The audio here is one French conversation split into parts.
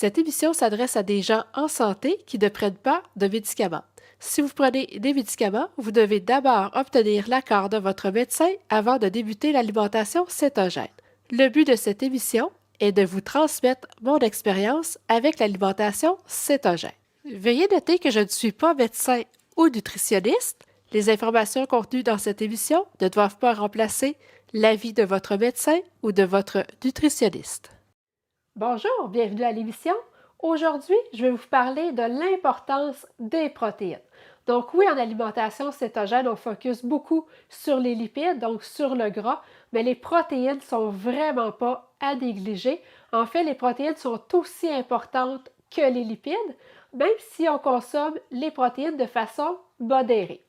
Cette émission s'adresse à des gens en santé qui ne prennent pas de médicaments. Si vous prenez des médicaments, vous devez d'abord obtenir l'accord de votre médecin avant de débuter l'alimentation cétogène. Le but de cette émission est de vous transmettre mon expérience avec l'alimentation cétogène. Veuillez noter que je ne suis pas médecin ou nutritionniste. Les informations contenues dans cette émission ne doivent pas remplacer l'avis de votre médecin ou de votre nutritionniste. Bonjour, bienvenue à l'émission. Aujourd'hui, je vais vous parler de l'importance des protéines. Donc oui, en alimentation cétogène, on focus beaucoup sur les lipides, donc sur le gras, mais les protéines ne sont vraiment pas à négliger. En fait, les protéines sont aussi importantes que les lipides, même si on consomme les protéines de façon modérée.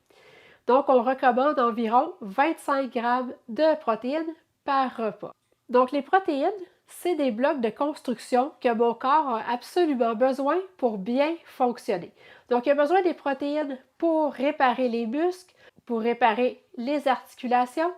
Donc, on recommande environ 25 grammes de protéines par repas. Donc, les protéines, c'est des blocs de construction que mon corps a absolument besoin pour bien fonctionner. Donc, il a besoin des protéines pour réparer les muscles, pour réparer les articulations,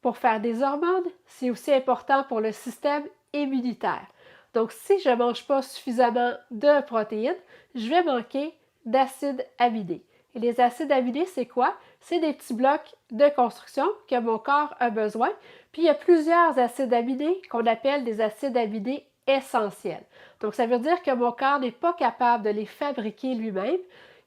pour faire des hormones. C'est aussi important pour le système immunitaire. Donc, si je ne mange pas suffisamment de protéines, je vais manquer d'acides aminés. Et les acides aminés, c'est quoi? C'est des petits blocs de construction que mon corps a besoin. Puis il y a plusieurs acides aminés qu'on appelle des acides aminés essentiels. Donc ça veut dire que mon corps n'est pas capable de les fabriquer lui-même.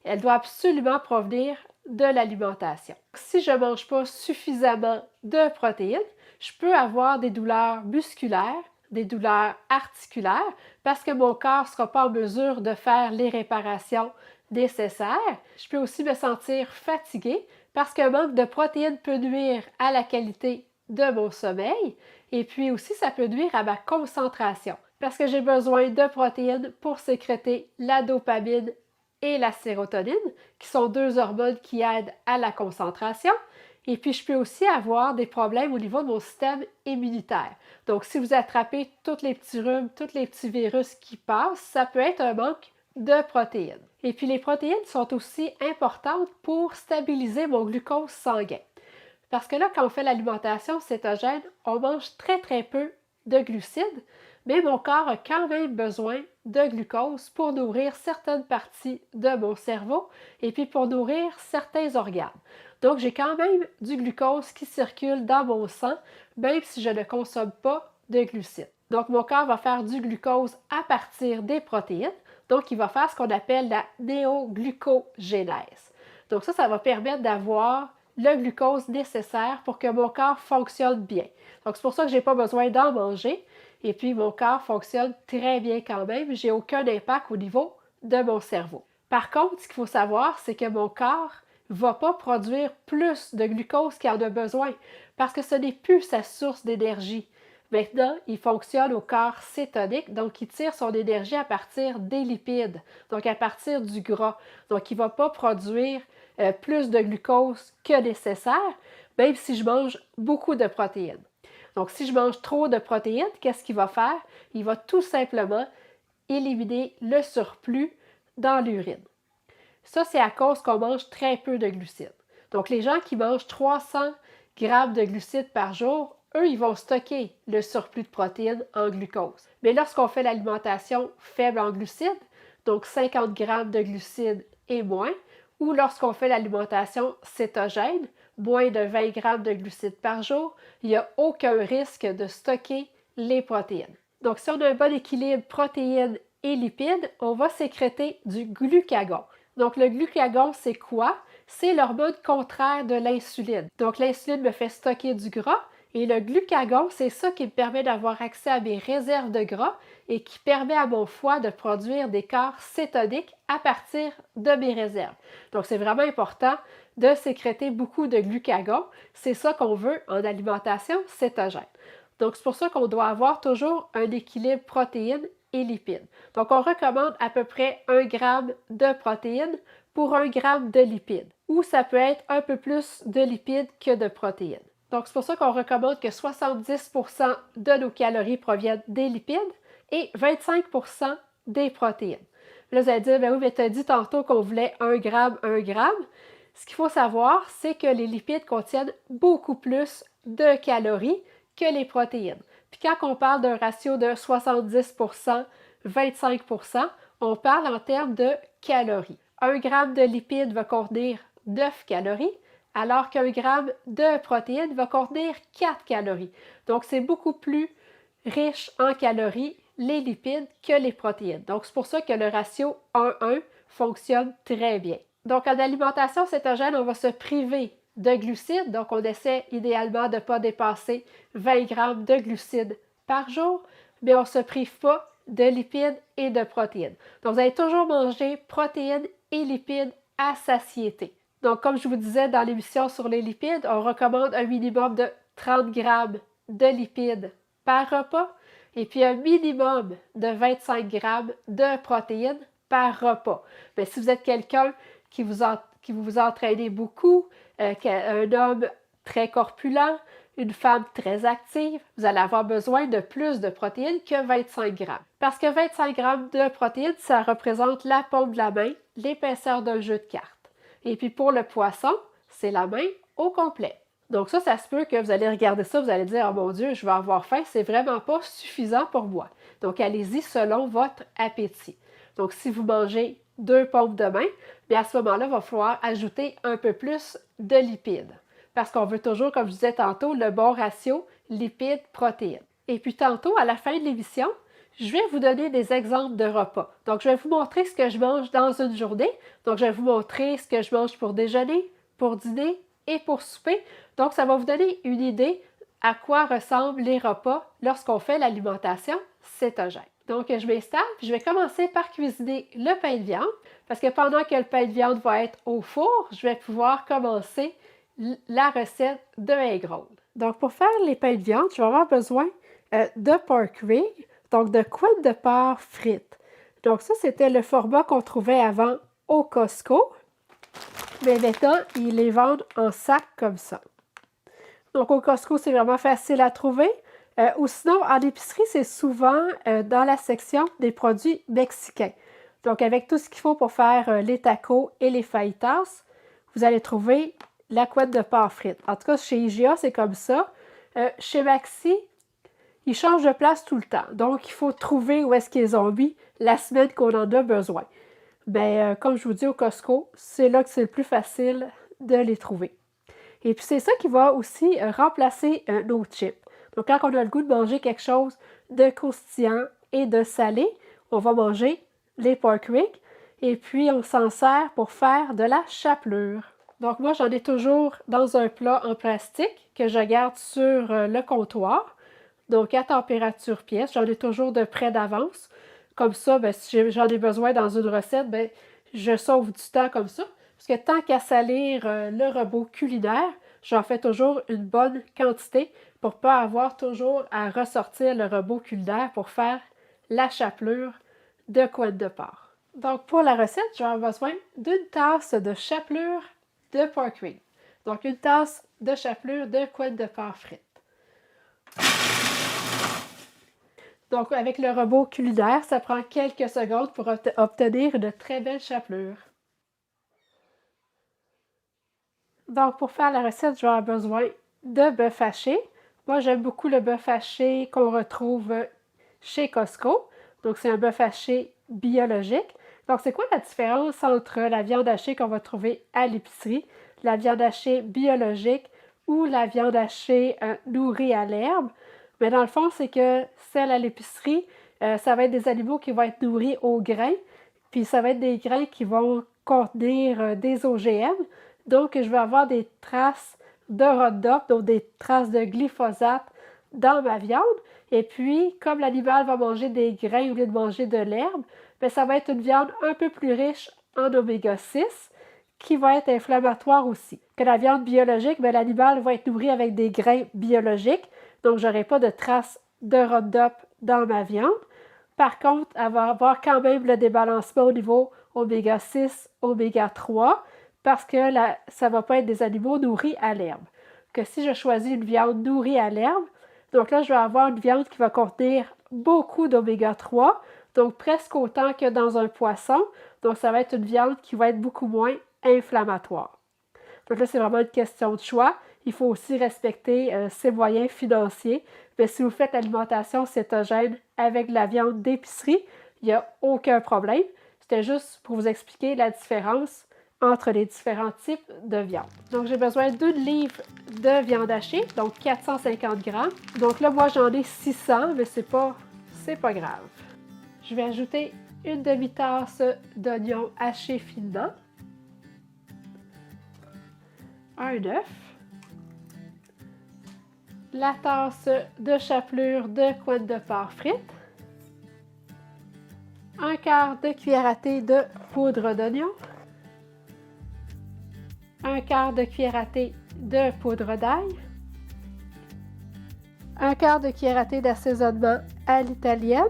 Elle doit absolument provenir de l'alimentation. Si je ne mange pas suffisamment de protéines, je peux avoir des douleurs musculaires, des douleurs articulaires, parce que mon corps ne sera pas en mesure de faire les réparations nécessaires. Je peux aussi me sentir fatiguée parce qu'un manque de protéines peut nuire à la qualité de mon sommeil et puis aussi ça peut nuire à ma concentration parce que j'ai besoin de protéines pour sécréter la dopamine et la sérotonine qui sont deux hormones qui aident à la concentration. Et puis, je peux aussi avoir des problèmes au niveau de mon système immunitaire. Donc, si vous attrapez tous les petits rhumes, tous les petits virus qui passent, ça peut être un manque de protéines. Et puis, les protéines sont aussi importantes pour stabiliser mon glucose sanguin. Parce que là, quand on fait l'alimentation cétogène, on mange très, très peu de glucides, mais mon corps a quand même besoin de glucose pour nourrir certaines parties de mon cerveau et puis pour nourrir certains organes. Donc, j'ai quand même du glucose qui circule dans mon sang, même si je ne consomme pas de glucides. Donc, mon corps va faire du glucose à partir des protéines. Donc, il va faire ce qu'on appelle la néoglucogénèse. Donc, ça va permettre d'avoir le glucose nécessaire pour que mon corps fonctionne bien. Donc, c'est pour ça que je n'ai pas besoin d'en manger. Et puis, mon corps fonctionne très bien quand même. Je n'ai aucun impact au niveau de mon cerveau. Par contre, ce qu'il faut savoir, c'est que mon corps ne va pas produire plus de glucose qu'il en a besoin parce que ce n'est plus sa source d'énergie. Maintenant, il fonctionne au corps cétonique, donc il tire son énergie à partir des lipides, donc à partir du gras. Donc, il ne va pas produire plus de glucose que nécessaire, même si je mange beaucoup de protéines. Donc, si je mange trop de protéines, qu'est-ce qu'il va faire? Il va tout simplement éliminer le surplus dans l'urine. Ça, c'est à cause qu'on mange très peu de glucides. Donc, les gens qui mangent 300 grammes de glucides par jour, eux, ils vont stocker le surplus de protéines en glucose. Mais lorsqu'on fait l'alimentation faible en glucides, donc 50 grammes de glucides et moins, ou lorsqu'on fait l'alimentation cétogène, moins de 20 grammes de glucides par jour, il n'y a aucun risque de stocker les protéines. Donc, si on a un bon équilibre protéines et lipides, on va sécréter du glucagon. Donc, le glucagon, c'est quoi? C'est l'hormone contraire de l'insuline. Donc, l'insuline me fait stocker du gras et le glucagon, c'est ça qui me permet d'avoir accès à mes réserves de gras et qui permet à mon foie de produire des corps cétoniques à partir de mes réserves. Donc, c'est vraiment important de sécréter beaucoup de glucagon. C'est ça qu'on veut en alimentation cétogène. Donc, c'est pour ça qu'on doit avoir toujours un équilibre protéines et lipides. Donc, on recommande à peu près 1 gramme de protéines pour 1 gramme de lipides. Ou ça peut être un peu plus de lipides que de protéines. Donc, c'est pour ça qu'on recommande que 70% de nos calories proviennent des lipides et 25% des protéines. Là, vous allez dire, ben oui, mais tu as dit tantôt qu'on voulait 1 gramme, 1 gramme. Ce qu'il faut savoir, c'est que les lipides contiennent beaucoup plus de calories que les protéines. Puis quand on parle d'un ratio de 70%, 25%, on parle en termes de calories. 1 gramme de lipides va contenir 9 calories, alors qu'un gramme de protéines va contenir 4 calories. Donc, c'est beaucoup plus riche en calories, les lipides, que les protéines. Donc, c'est pour ça que le ratio 1-1 fonctionne très bien. Donc, en alimentation cétogène, on va se priver de glucides. Donc, on essaie idéalement de ne pas dépasser 20 grammes de glucides par jour, mais on ne se prive pas de lipides et de protéines. Donc, vous allez toujours manger protéines et lipides à satiété. Donc, comme je vous disais dans l'émission sur les lipides, on recommande un minimum de 30 grammes de lipides par repas et puis un minimum de 25 grammes de protéines par repas. Mais si vous êtes quelqu'un qui vous entraînez beaucoup, un homme très corpulent, une femme très active, vous allez avoir besoin de plus de protéines que 25 grammes. Parce que 25 grammes de protéines, ça représente la paume de la main, l'épaisseur d'un jeu de cartes. Et puis pour le poisson, c'est la main au complet. Donc ça se peut que vous allez regarder ça, vous allez dire « Oh mon Dieu, je vais avoir faim, c'est vraiment pas suffisant pour moi. » Donc allez-y selon votre appétit. Donc si vous mangez 2 paumes de main, bien à ce moment-là, il va falloir ajouter un peu plus de lipides. Parce qu'on veut toujours, comme je disais tantôt, le bon ratio lipides-protéines. Et puis tantôt, à la fin de l'émission, je vais vous donner des exemples de repas. Donc, je vais vous montrer ce que je mange dans une journée. Donc, je vais vous montrer ce que je mange pour déjeuner, pour dîner et pour souper. Donc, ça va vous donner une idée à quoi ressemblent les repas lorsqu'on fait l'alimentation cétogène. Donc, je m'installe, puis je vais commencer par cuisiner le pain de viande, parce que pendant que le pain de viande va être au four, je vais pouvoir commencer la recette de egg roll. Donc, pour faire les pains de viande, je vais avoir besoin de pork rib, donc de couenne de porc frites. Donc, ça, c'était le format qu'on trouvait avant au Costco. Mais maintenant, ils les vendent en sac comme ça. Donc, au Costco, c'est vraiment facile à trouver. Ou sinon, en épicerie, c'est souvent dans la section des produits mexicains. Donc, avec tout ce qu'il faut pour faire les tacos et les fajitas, vous allez trouver la couenne de porc frites. En tout cas, chez IGA, c'est comme ça. Chez Maxi, ils changent de place tout le temps. Donc, il faut trouver où est-ce qu'ils ont mis la semaine qu'on en a besoin. Mais comme je vous dis, au Costco, c'est là que c'est le plus facile de les trouver. Et puis, c'est ça qui va aussi remplacer nos chips. Donc, quand on a le goût de manger quelque chose de croustillant et de salé, on va manger les pork ribs. Et puis, on s'en sert pour faire de la chapelure. Donc, moi, j'en ai toujours dans un plat en plastique que je garde sur le comptoir. Donc, à température pièce, j'en ai toujours de près d'avance. Comme ça, bien, si j'en ai besoin dans une recette, bien, je sauve du temps comme ça. Parce que tant qu'à salir le robot culinaire, j'en fais toujours une bonne quantité pour ne pas avoir toujours à ressortir le robot culinaire pour faire la chapelure de couenne de porc. Donc, pour la recette, j'aurai besoin d'une tasse de chapelure de pork rib. Donc, une tasse de chapelure de couenne de porc frite. Donc, avec le robot culinaire, ça prend quelques secondes pour obtenir une très belle chapelure. Donc, pour faire la recette, j'aurai besoin de bœuf haché. Moi, j'aime beaucoup le bœuf haché qu'on retrouve chez Costco. Donc, c'est un bœuf haché biologique. Donc, c'est quoi la différence entre la viande hachée qu'on va trouver à l'épicerie, la viande hachée biologique ou la viande hachée nourrie à l'herbe? Mais dans le fond, c'est que celle à l'épicerie, ça va être des animaux qui vont être nourris au grain, puis ça va être des grains qui vont contenir des OGM. Donc, je vais avoir des traces de Roundup, donc des traces de glyphosate dans ma viande. Et puis, comme l'animal va manger des grains au lieu de manger de l'herbe, bien, ça va être une viande un peu plus riche en oméga 6 qui va être inflammatoire aussi. Que la viande biologique, bien, l'animal va être nourri avec des grains biologiques, donc je n'aurai pas de traces de Roundup dans ma viande. Par contre, elle va avoir quand même le débalancement au niveau oméga 6, oméga 3, parce que ça ne va pas être des animaux nourris à l'herbe. Que si je choisis une viande nourrie à l'herbe, donc là, je vais avoir une viande qui va contenir beaucoup d'oméga 3, donc presque autant que dans un poisson. Donc, ça va être une viande qui va être beaucoup moins inflammatoire. Donc là, c'est vraiment une question de choix. Il faut aussi respecter ses moyens financiers. Mais si vous faites l'alimentation cétogène avec de la viande d'épicerie, il n'y a aucun problème. C'était juste pour vous expliquer la différence entre les différents types de viande. Donc, j'ai besoin d'une livre de viande hachée, donc 450 grammes. Donc là, moi, j'en ai 600, mais c'est pas grave. Je vais ajouter une demi-tasse d'oignons hachés finement, un œuf, la tasse de chapelure de coins de porc frites, un quart de cuillère à thé de poudre d'oignon, un quart de cuillère à thé de poudre d'ail, un quart de cuillère à thé d'assaisonnement à l'italienne.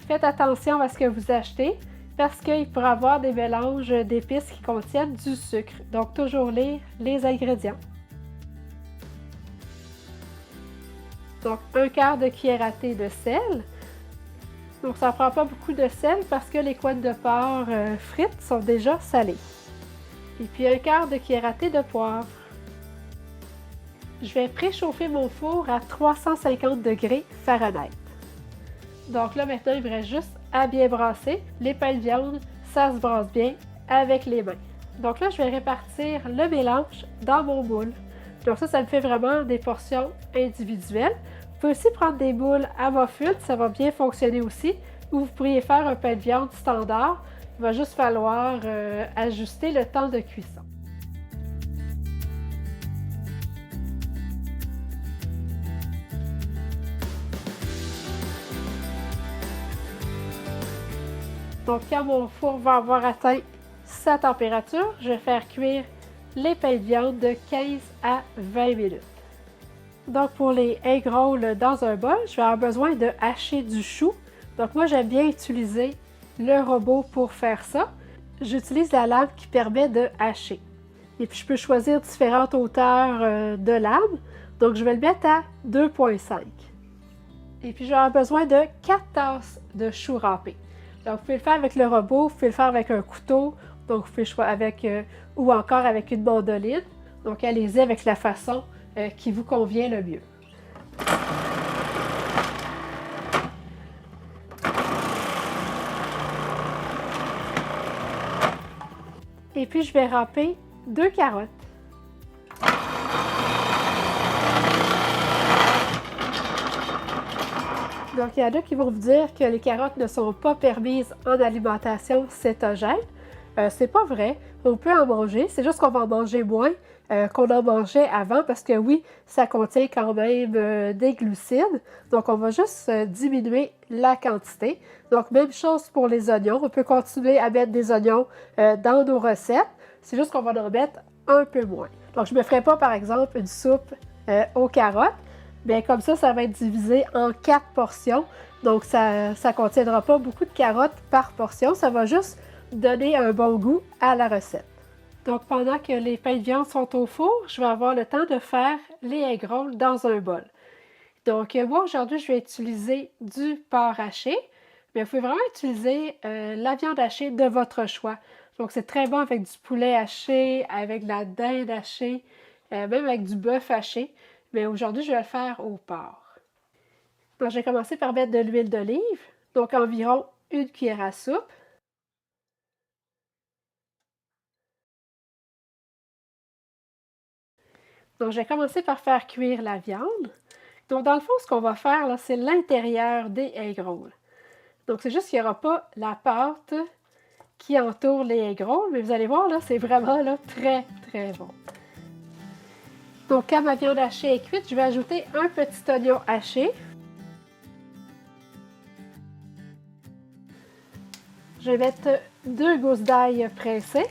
Faites attention à ce que vous achetez parce qu'il pourrait y avoir des mélanges d'épices qui contiennent du sucre. Donc, toujours lire les ingrédients. Donc, un quart de cuillère à thé de sel. Donc, ça ne prend pas beaucoup de sel parce que les coins de porc frites sont déjà salées. Et puis, un quart de cuillère à thé de poivre. Je vais préchauffer mon four à 350 degrés Fahrenheit. Donc là, maintenant, il me reste juste à bien brasser. Les pains de viande, ça se brasse bien avec les mains. Donc là, je vais répartir le mélange dans mon moule. Donc ça me fait vraiment des portions individuelles. Vous pouvez aussi prendre des moules à muffins, ça va bien fonctionner aussi. Ou vous pourriez faire un pain de viande standard. Il va juste falloir ajuster le temps de cuisson. Donc, quand mon four va avoir atteint sa température, je vais faire cuire les pains de viande de 15 à 20 minutes. Donc, pour les egg rolls dans un bol, je vais avoir besoin de hacher du chou. Donc, moi, j'aime bien utiliser le robot pour faire ça. J'utilise la lame qui permet de hacher. Et puis, je peux choisir différentes hauteurs de lame. Donc, je vais le mettre à 2,5. Et puis, je vais avoir besoin de 4 tasses de chou râpé. Donc, vous pouvez le faire avec le robot, vous pouvez le faire avec un couteau, donc vous pouvez choisir avec, ou encore avec une mandoline. Donc, allez-y avec la façon qui vous convient le mieux. Et puis, je vais râper 2 carottes. Donc, il y en a qui vont vous dire que les carottes ne sont pas permises en alimentation cétogène. C'est pas vrai. On peut en manger. C'est juste qu'on va en manger moins qu'on en mangeait avant parce que oui, ça contient quand même des glucides. Donc, on va juste diminuer la quantité. Donc, même chose pour les oignons. On peut continuer à mettre des oignons dans nos recettes. C'est juste qu'on va en mettre un peu moins. Donc, je ne me ferai pas, par exemple, une soupe aux carottes. Bien, comme ça va être divisé en 4 portions. Donc, ça ne contiendra pas beaucoup de carottes par portion. Ça va juste donner un bon goût à la recette. Donc, pendant que les pains de viande sont au four, je vais avoir le temps de faire les egg rolls dans un bol. Donc, moi, aujourd'hui, je vais utiliser du porc haché. Mais vous pouvez vraiment utiliser la viande hachée de votre choix. Donc, c'est très bon avec du poulet haché, avec de la dinde hachée, même avec du bœuf haché. Mais aujourd'hui, je vais le faire au porc. Donc, je vais commencer par mettre de l'huile d'olive, donc environ une cuillère à soupe. Donc, je vais commencer par faire cuire la viande. Donc, dans le fond, ce qu'on va faire, là, c'est l'intérieur des egg rolls. Donc, c'est juste qu'il n'y aura pas la pâte qui entoure les egg rolls, mais vous allez voir, là, c'est vraiment là, très, très bon. Donc, quand ma viande hachée est cuite, je vais ajouter un petit oignon haché. Je vais mettre 2 gousses d'ail pressées.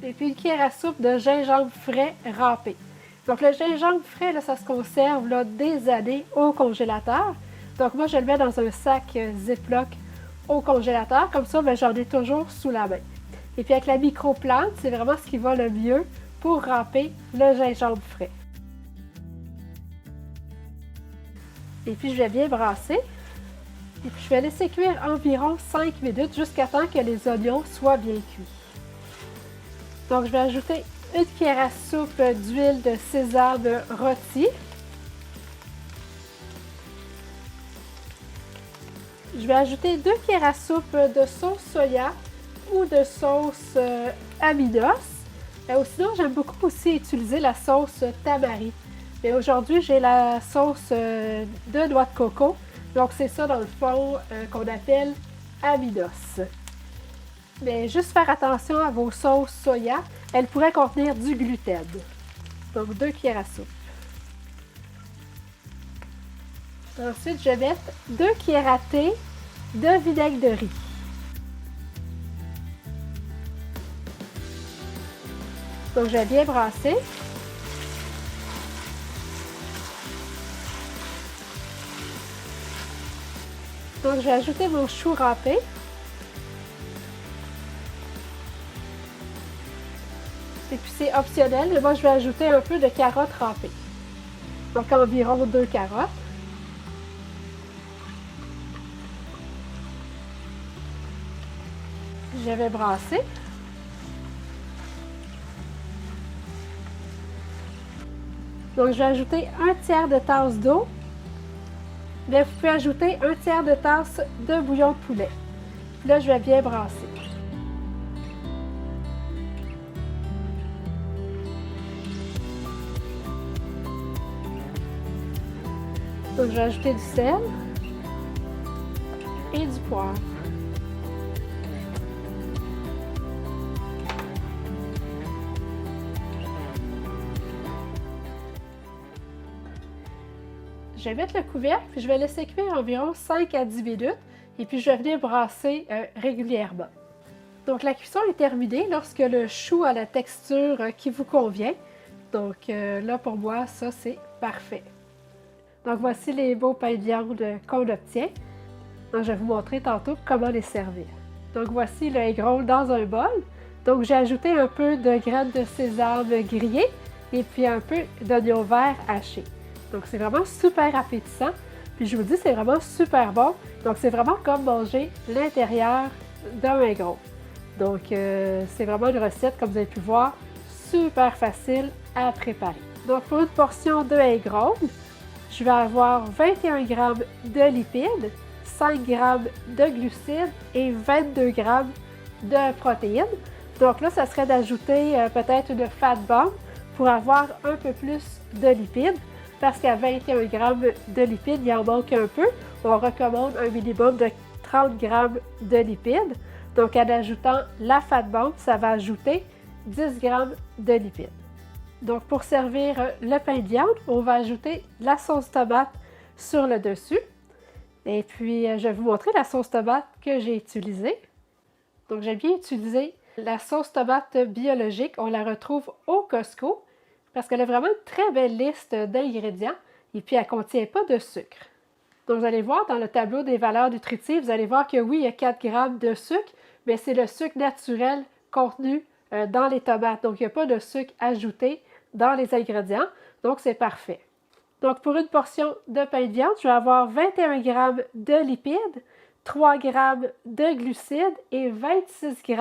Et puis une cuillère à soupe de gingembre frais râpé. Donc, le gingembre frais, là, ça se conserve là, des années au congélateur. Donc, moi, je le mets dans un sac Ziploc au congélateur. Comme ça, j'en ai toujours sous la main. Et puis, avec la micro-plante, c'est vraiment ce qui va le mieux pour râper le gingembre frais. Et puis, je vais bien brasser. Et puis, je vais laisser cuire environ 5 minutes jusqu'à temps que les oignons soient bien cuits. Donc, je vais ajouter une cuillère à soupe d'huile de sésame rôti. Je vais ajouter 2 cuillères à soupe de sauce soya ou de sauce aminos. Ou sinon, j'aime beaucoup aussi utiliser la sauce tamari. Mais aujourd'hui, j'ai la sauce de noix de coco. Donc, c'est ça, dans le fond, qu'on appelle aminos. Mais juste faire attention à vos sauces soya. Elles pourraient contenir du gluten. Donc, 2 cuillères à soupe. Ensuite, je vais mettre 2 cuillères à thé de vinaigre de riz. Donc, je vais bien brasser. Donc, je vais ajouter mon chou râpé. Et puis, c'est optionnel, mais moi, je vais ajouter un peu de carottes râpées. Donc, environ 2 carottes. Je vais brasser. Donc, je vais ajouter 1/3 de tasse d'eau. Mais vous pouvez ajouter 1/3 de tasse de bouillon de poulet. Là, je vais bien brasser. Donc, je vais ajouter du sel et du poivre. Je vais mettre le couvercle, puis je vais laisser cuire environ 5 à 10 minutes, et puis je vais venir brasser régulièrement. Donc la cuisson est terminée lorsque le chou a la texture qui vous convient. Donc là pour moi, ça c'est parfait. Donc voici les beaux pains de viande qu'on obtient. Donc, je vais vous montrer tantôt comment les servir. Donc voici le egg roll dans un bol. Donc j'ai ajouté un peu de graines de sésame grillées et puis un peu d'oignon vert haché. Donc c'est vraiment super appétissant. Puis je vous dis, c'est vraiment super bon. Donc c'est vraiment comme manger l'intérieur d'un egg roll. Donc c'est vraiment une recette, comme vous avez pu voir, super facile à préparer. Donc pour une portion de egg roll, je vais avoir 21 g de lipides, 5 g de glucides et 22 g de protéines. Donc là, ça serait d'ajouter peut-être une fat bomb pour avoir un peu plus de lipides. Parce qu'à 21 g de lipides, il en manque un peu. On recommande un minimum de 30 g de lipides. Donc en ajoutant la fat bomb, ça va ajouter 10 g de lipides. Donc pour servir le pain de viande, on va ajouter la sauce tomate sur le dessus. Et puis je vais vous montrer la sauce tomate que j'ai utilisée. Donc j'ai bien utilisé la sauce tomate biologique. On la retrouve au Costco parce qu'elle a vraiment une très belle liste d'ingrédients et puis elle ne contient pas de sucre. Donc vous allez voir dans le tableau des valeurs nutritives, vous allez voir que oui, il y a 4 g de sucre, mais c'est le sucre naturel contenu dans les tomates. Donc il n'y a pas de sucre ajouté dans les ingrédients, donc c'est parfait. Donc pour une portion de pain de viande, je vais avoir 21 g de lipides, 3 g de glucides et 26 g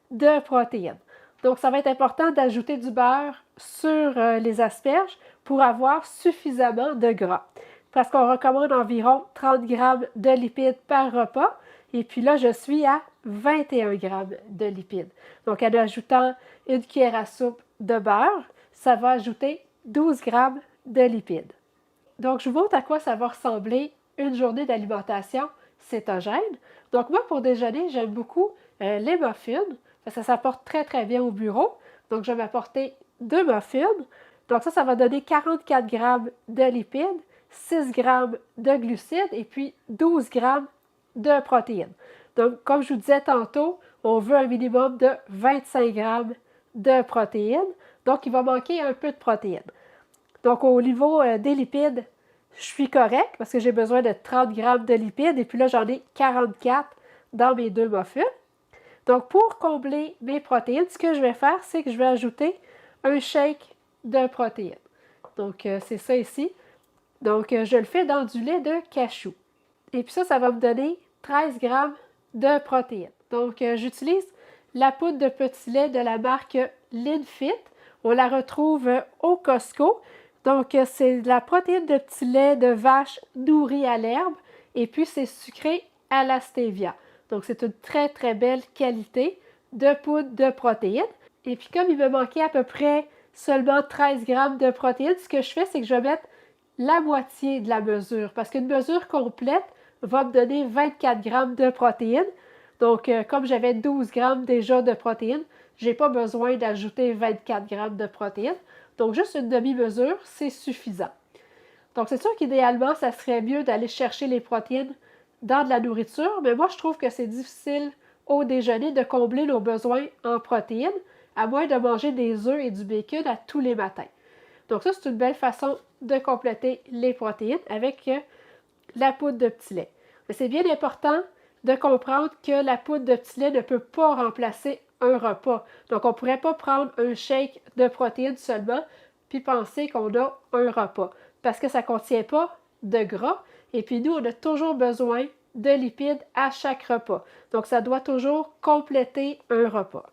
de protéines. Donc ça va être important d'ajouter du beurre sur les asperges pour avoir suffisamment de gras. Parce qu'on recommande environ 30 g de lipides par repas. Et puis là, je suis à 21 g de lipides. Donc en ajoutant une cuillère à soupe de beurre, ça va ajouter 12 g de lipides. Donc je vous montre à quoi ça va ressembler une journée d'alimentation cétogène. Donc moi, pour déjeuner, j'aime beaucoup les muffins. Ça s'apporte très très bien au bureau. Donc je vais m'apporter 2 muffins. Donc ça va donner 44 g de lipides, 6 g de glucides et puis 12 g de protéines. Donc comme je vous disais tantôt, on veut un minimum de 25 g de protéines. Donc il va manquer un peu de protéines. Donc au niveau des lipides, je suis correct parce que j'ai besoin de 30 g de lipides et puis là j'en ai 44 dans mes 2 muffins. Donc pour combler mes protéines, ce que je vais faire, c'est que je vais ajouter un shake de protéines. Donc c'est ça ici. Donc je le fais dans du lait de cachou. Et puis ça va me donner 13 g de protéines. Donc j'utilise la poudre de petit lait de la marque Linfit. On la retrouve au Costco. Donc, c'est de la protéine de petit lait de vache nourrie à l'herbe et puis c'est sucré à la stevia. Donc, c'est une très, très belle qualité de poudre de protéines. Et puis, comme il me manquait à peu près seulement 13 grammes de protéines, ce que je fais, c'est que je vais mettre la moitié de la mesure parce qu'une mesure complète va me donner 24 grammes de protéines. Donc, comme j'avais 12 grammes déjà de protéines, je n'ai pas besoin d'ajouter 24 grammes de protéines. Donc, juste une demi-mesure, c'est suffisant. Donc, c'est sûr qu'idéalement, ça serait mieux d'aller chercher les protéines dans de la nourriture, mais moi, je trouve que c'est difficile au déjeuner de combler nos besoins en protéines, à moins de manger des œufs et du bacon à tous les matins. Donc, ça, c'est une belle façon de compléter les protéines avec la poudre de petit lait. Mais c'est bien important de comprendre que la poudre de petit lait ne peut pas remplacer un repas. Donc, on ne pourrait pas prendre un shake de protéines seulement puis penser qu'on a un repas parce que ça ne contient pas de gras. Et puis, nous, on a toujours besoin de lipides à chaque repas. Donc, ça doit toujours compléter un repas.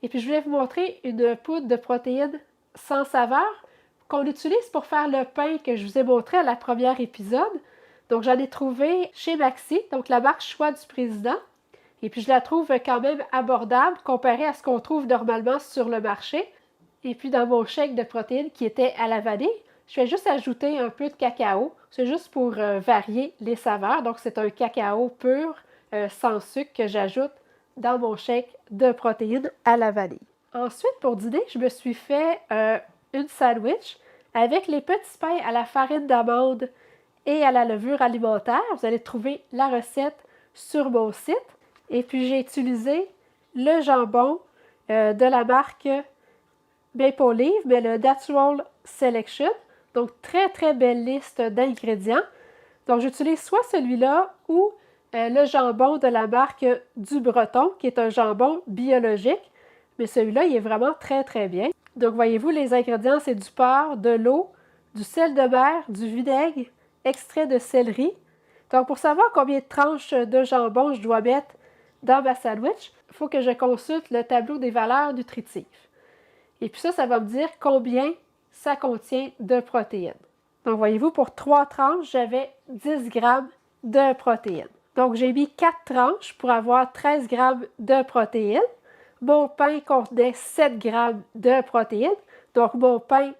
Et puis, je voulais vous montrer une poudre de protéines sans saveur qu'on utilise pour faire le pain que je vous ai montré à la première épisode. Donc, j'en ai trouvé chez Maxi, donc la marque Choix du Président. Et puis, je la trouve quand même abordable comparée à ce qu'on trouve normalement sur le marché. Et puis, dans mon shake de protéines qui était à la vanille, je vais juste ajouter un peu de cacao. C'est juste pour varier les saveurs. Donc, c'est un cacao pur, sans sucre, que j'ajoute dans mon shake de protéines à la vanille. Ensuite, pour dîner, je me suis fait une sandwich avec les petits pains à la farine d'amande et à la levure alimentaire. Vous allez trouver la recette sur mon site. Et puis, j'ai utilisé le jambon de la marque Maple Leaf, mais le Natural Selection. Donc, très, très belle liste d'ingrédients. Donc, j'utilise soit celui-là ou le jambon de la marque du Breton, qui est un jambon biologique. Mais celui-là, il est vraiment très, très bien. Donc, voyez-vous, les ingrédients, c'est du porc, de l'eau, du sel de mer, du vinaigre, extrait de céleri. Donc, pour savoir combien de tranches de jambon je dois mettre dans ma sandwich, il faut que je consulte le tableau des valeurs nutritives. Et puis ça va me dire combien ça contient de protéines. Donc, voyez-vous, pour 3 tranches, j'avais 10 grammes de protéines. Donc, j'ai mis 4 tranches pour avoir 13 grammes de protéines. Mon pain contenait 7 grammes de protéines. Donc, mon pain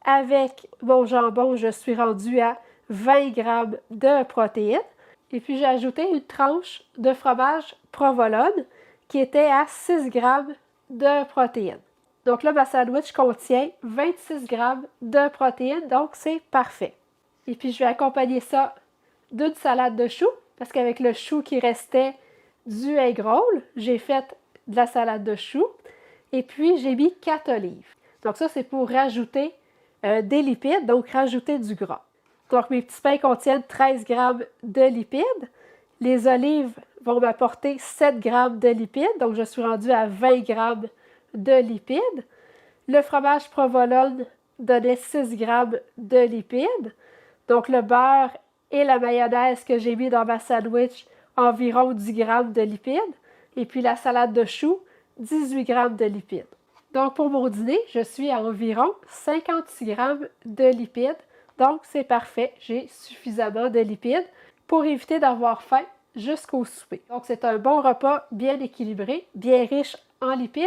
avec mon jambon, je suis rendue à 20 grammes de protéines. Et puis, j'ai ajouté une tranche de fromage provolone qui était à 6 grammes de protéines. Donc là, ma sandwich contient 26 grammes de protéines, donc c'est parfait. Et puis, je vais accompagner ça d'une salade de choux, parce qu'avec le chou qui restait du egg roll, j'ai fait de la salade de choux. Et puis, j'ai mis 4 olives. Donc ça, c'est pour rajouter des lipides, donc rajouter du gras. Donc, mes petits pains contiennent 13 grammes de lipides. Les olives vont m'apporter 7 grammes de lipides, donc je suis rendue à 20 grammes de lipides. Le fromage provolone donnait 6 grammes de lipides. Donc, le beurre et la mayonnaise que j'ai mis dans ma sandwich, environ 10 grammes de lipides. Et puis, la salade de choux, 18 grammes de lipides. Donc, pour mon dîner, je suis à environ 56 grammes de lipides. Donc, c'est parfait. J'ai suffisamment de lipides pour éviter d'avoir faim jusqu'au souper. Donc, c'est un bon repas bien équilibré, bien riche en lipides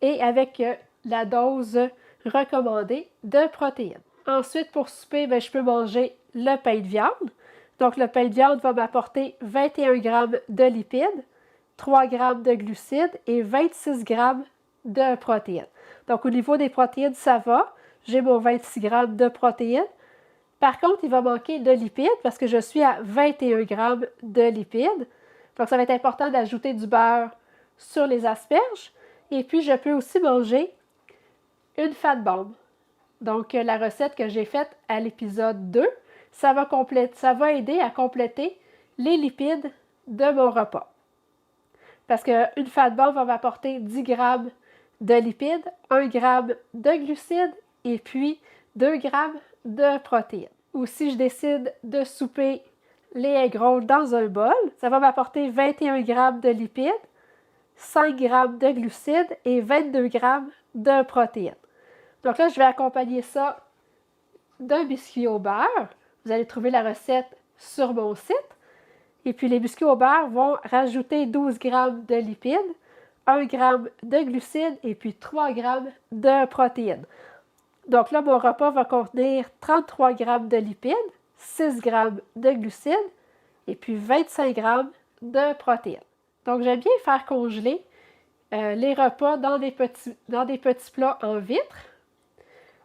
et avec la dose recommandée de protéines. Ensuite, pour souper, je peux manger le pain de viande. Donc, le pain de viande va m'apporter 21 grammes de lipides, 3 grammes de glucides et 26 grammes de protéines. Donc, au niveau des protéines, ça va. J'ai mon 26 grammes de protéines. Par contre, il va manquer de lipides parce que je suis à 21 grammes de lipides. Donc, ça va être important d'ajouter du beurre sur les asperges. Et puis, je peux aussi manger une fat bomb. Donc, la recette que j'ai faite à l'épisode 2, ça va aider à compléter les lipides de mon repas. Parce qu'une fat bomb va m'apporter 10 grammes de lipides, 1 gramme de glucides et puis 2 grammes de protéines. Ou si je décide de souper les egg rolls dans un bol, ça va m'apporter 21 grammes de lipides, 5 g de glucides et 22 g de protéines. Donc là, je vais accompagner ça d'un biscuit au beurre. Vous allez trouver la recette sur mon site. Et puis les biscuits au beurre vont rajouter 12 g de lipides, 1 g de glucides et puis 3 g de protéines. Donc là, mon repas va contenir 33 g de lipides, 6 g de glucides et puis 25 g de protéines. Donc j'aime bien faire congeler les repas dans des petits plats en vitre.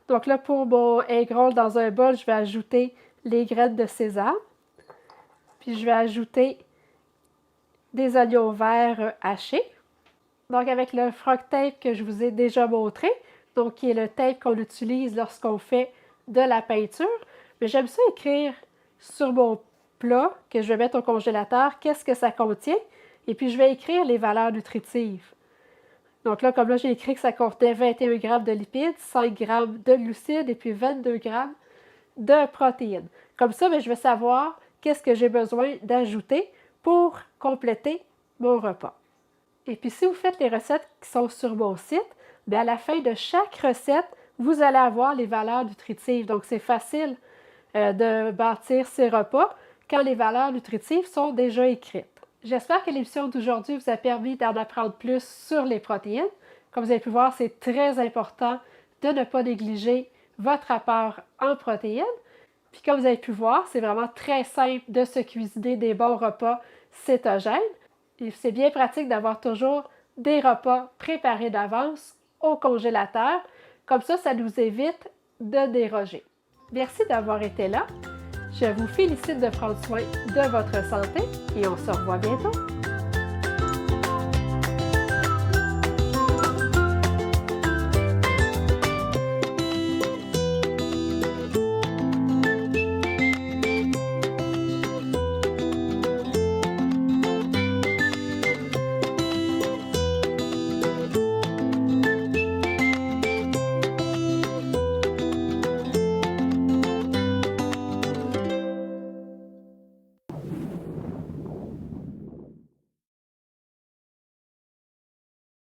Donc là, pour mon egg roll, dans un bol, je vais ajouter les graines de sésame. Puis je vais ajouter des oignons verts hachés. Donc avec le frog tape que je vous ai déjà montré, donc qui est le tape qu'on utilise lorsqu'on fait de la peinture. Mais j'aime ça écrire sur mon plat que je vais mettre au congélateur qu'est-ce que ça contient. Et puis je vais écrire les valeurs nutritives. Donc là, comme là, j'ai écrit que ça contenait 21 g de lipides, 5 g de glucides et puis 22 g de protéines. Comme ça, je vais savoir qu'est-ce que j'ai besoin d'ajouter pour compléter mon repas. Et puis, si vous faites les recettes qui sont sur mon site, à la fin de chaque recette, vous allez avoir les valeurs nutritives. Donc, c'est facile de bâtir ces repas quand les valeurs nutritives sont déjà écrites. J'espère que l'émission d'aujourd'hui vous a permis d'en apprendre plus sur les protéines. Comme vous avez pu voir, c'est très important de ne pas négliger votre apport en protéines. Puis comme vous avez pu voir, c'est vraiment très simple de se cuisiner des bons repas cétogènes. Et c'est bien pratique d'avoir toujours des repas préparés d'avance au congélateur. Comme ça nous évite de déroger. Merci d'avoir été là. Je vous félicite de prendre soin de votre santé et on se revoit bientôt.